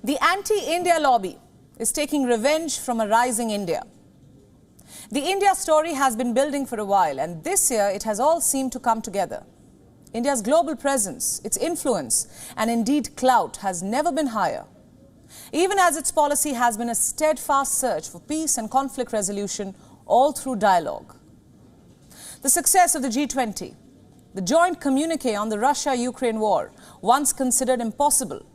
The anti-India lobby is taking revenge from a rising India. The India story has been building for a while, and this year it has all seemed to come together. India's global presence, its influence, and indeed clout has never been higher, even as its policy has been a steadfast search for peace and conflict resolution all through dialogue. The success of the G20, the joint communique on the Russia-Ukraine war, once considered impossible,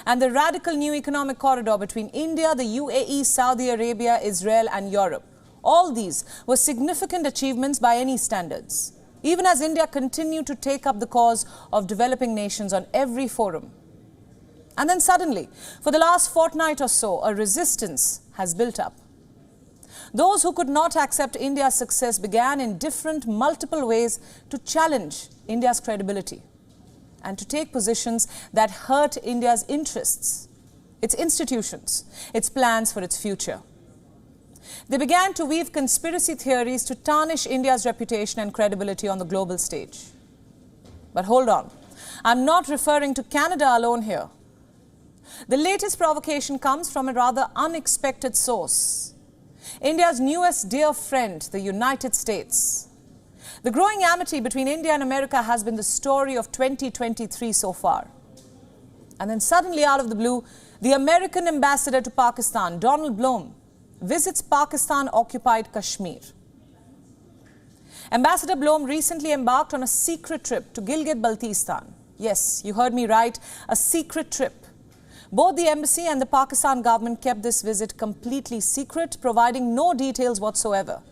and the radical new economic corridor between India, the UAE, Saudi Arabia, Israel and Europe. All these were significant achievements by any standards, even as India continued to take up the cause of developing nations on every forum. And then suddenly, for the last fortnight or so, a resistance has built up. Those who could not accept India's success began in different, multiple ways to challenge India's credibility and to take positions that hurt India's interests, its institutions, its plans for its future. They began to weave conspiracy theories to tarnish India's reputation and credibility on the global stage. But hold on, I'm not referring to Canada alone here. The latest provocation comes from a rather unexpected source: India's newest dear friend, the United States. The growing amity between India and America has been the story of 2023 so far. And then suddenly, out of the blue, the American ambassador to Pakistan, Donald Blum, visits Pakistan Occupied Kashmir. Ambassador Blum recently embarked on a secret trip to Gilgit-Baltistan. Yes, you heard me right, a secret trip. Both the embassy and the Pakistan government kept this visit completely secret, providing no details whatsoever.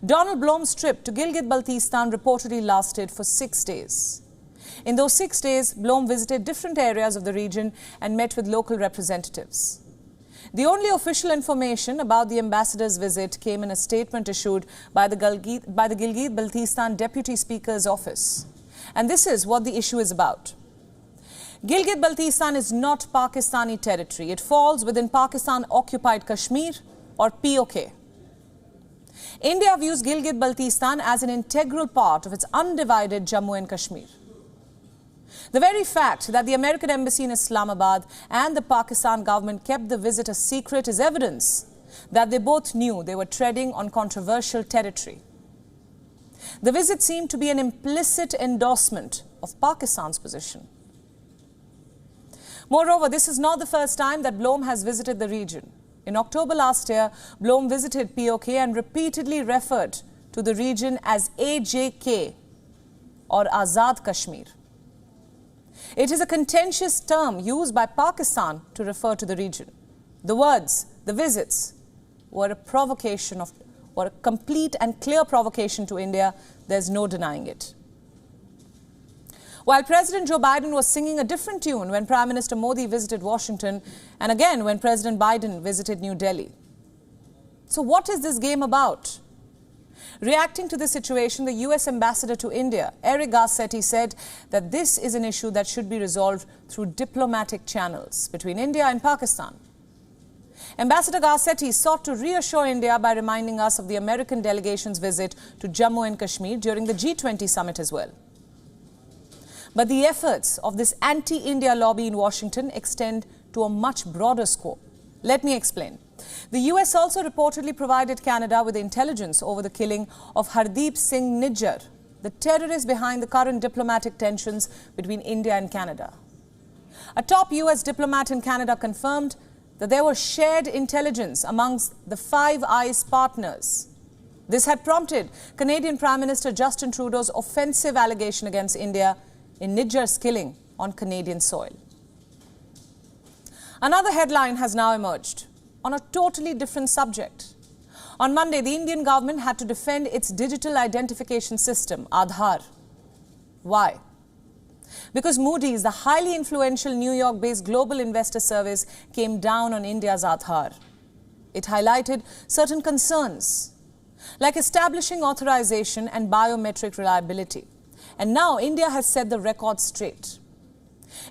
Donald Blum's trip to Gilgit-Baltistan reportedly lasted for 6 days. In those 6 days, Blum visited different areas of the region and met with local representatives. The only official information about the ambassador's visit came in a statement issued by the Gilgit-Baltistan Deputy Speaker's office. And this is what the issue is about. Gilgit-Baltistan is not Pakistani territory. It falls within Pakistan Occupied Kashmir, or POK. India views Gilgit-Baltistan as an integral part of its undivided Jammu and Kashmir. The very fact that the American embassy in Islamabad and the Pakistan government kept the visit a secret is evidence that they both knew they were treading on controversial territory. The visit seemed to be an implicit endorsement of Pakistan's position. Moreover, this is not the first time that Blum has visited the region. In October last year, Blum visited POK and repeatedly referred to the region as AJK, or Azad Kashmir. It is a contentious term used by Pakistan to refer to the region. The words, the visits, were a complete and clear provocation to India. There's no denying it. While President Joe Biden was singing a different tune when Prime Minister Moody visited Washington, and again when President Biden visited New Delhi. So what is this game about? Reacting to this situation, the US ambassador to India, Eric Garcetti, said that this is an issue that should be resolved through diplomatic channels between India and Pakistan. Ambassador Garcetti sought to reassure India by reminding us of the American delegation's visit to Jammu and Kashmir during the G20 summit as well. But the efforts of this anti-India lobby in Washington extend to a much broader scope. Let me explain. The US also reportedly provided Canada with intelligence over the killing of Hardeep Singh Nijjar, the terrorist behind the current diplomatic tensions between India and Canada. A top US diplomat in Canada confirmed that there was shared intelligence amongst the Five Eyes partners. This had prompted Canadian Prime Minister Justin Trudeau's offensive allegation against India in Nijjar's killing on Canadian soil. Another headline has now emerged on a totally different subject. On Monday, the Indian government had to defend its digital identification system, Aadhaar. Why? Because Moody's, the highly influential New York-based global investor service, came down on India's Aadhaar. It highlighted certain concerns, like establishing authorization and biometric reliability. And now India has set the record straight.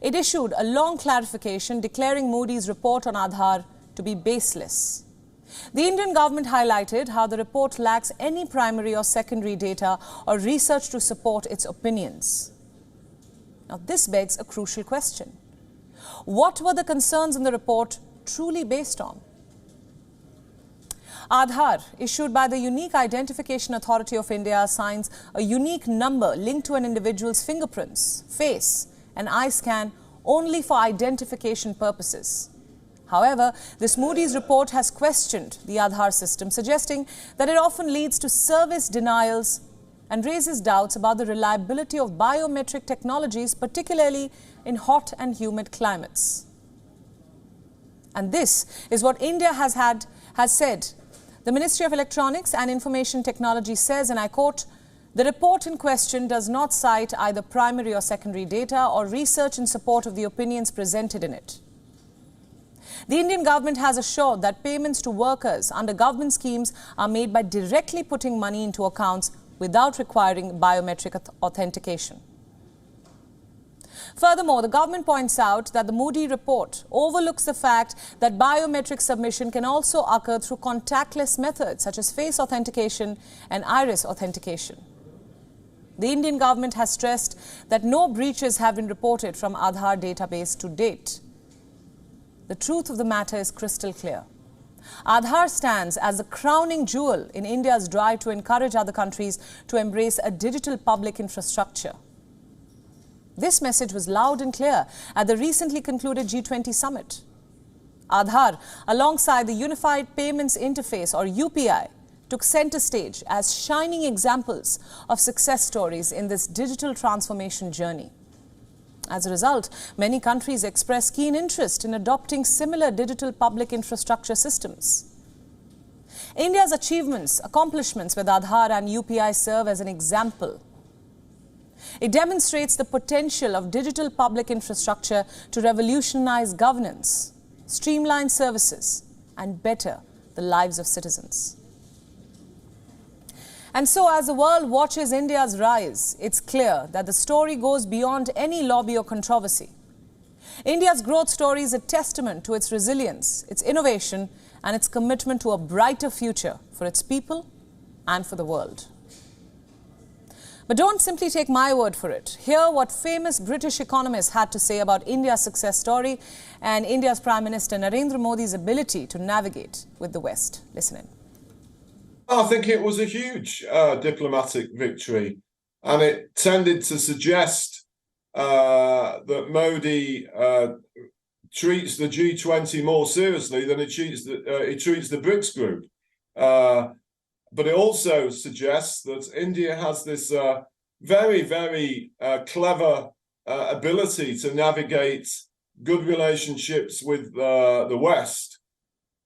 It issued a long clarification declaring Moody's report on Aadhaar to be baseless. The Indian government highlighted how the report lacks any primary or secondary data or research to support its opinions. Now, this begs a crucial question. What were the concerns in the report truly based on? Aadhaar, issued by the Unique Identification Authority of India, assigns a unique number linked to an individual's fingerprints, face and eye scan only for identification purposes. However, this Moody's report has questioned the Aadhaar system, suggesting that it often leads to service denials and raises doubts about the reliability of biometric technologies, particularly in hot and humid climates. And this is what India has said. The Ministry of Electronics and Information Technology says, and I quote, "The report in question does not cite either primary or secondary data or research in support of the opinions presented in it." The Indian government has assured that payments to workers under government schemes are made by directly putting money into accounts without requiring biometric authentication. Furthermore, the government points out that the Moody report overlooks the fact that biometric submission can also occur through contactless methods such as face authentication and iris authentication. The Indian government has stressed that no breaches have been reported from Aadhaar database to date. The truth of the matter is crystal clear. Aadhaar stands as the crowning jewel in India's drive to encourage other countries to embrace a digital public infrastructure. This message was loud and clear at the recently concluded G20 summit. Aadhaar, alongside the Unified Payments Interface or UPI, took center stage as shining examples of success stories in this digital transformation journey. As a result, many countries express keen interest in adopting similar digital public infrastructure systems. India's accomplishments with Aadhaar and UPI serve as an example. It demonstrates the potential of digital public infrastructure to revolutionize governance, streamline services, and better the lives of citizens. And so, as the world watches India's rise, it's clear that the story goes beyond any lobby or controversy. India's growth story is a testament to its resilience, its innovation, and its commitment to a brighter future for its people and for the world. But don't simply take my word for it. Hear what famous British economists had to say about India's success story and India's Prime Minister Narendra Modi's ability to navigate with the West. Listen in. I think it was a huge diplomatic victory, and it tended to suggest that Modi treats the G20 more seriously than he treats the BRICS group. But it also suggests that India has this very, very clever ability to navigate good relationships with the West,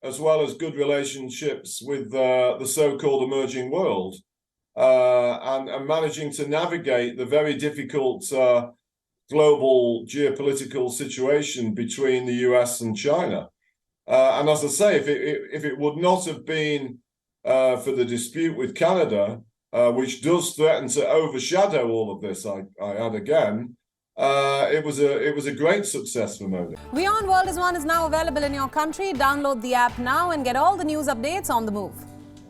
as well as good relationships with the so-called emerging world, and managing to navigate the very difficult global geopolitical situation between the US and China. And as I say, if it would not have been for the dispute with Canada, which does threaten to overshadow all of this, I add again, it was a great success for Modi. WION World is now available in your country. Download the app now and get all the news updates on the move.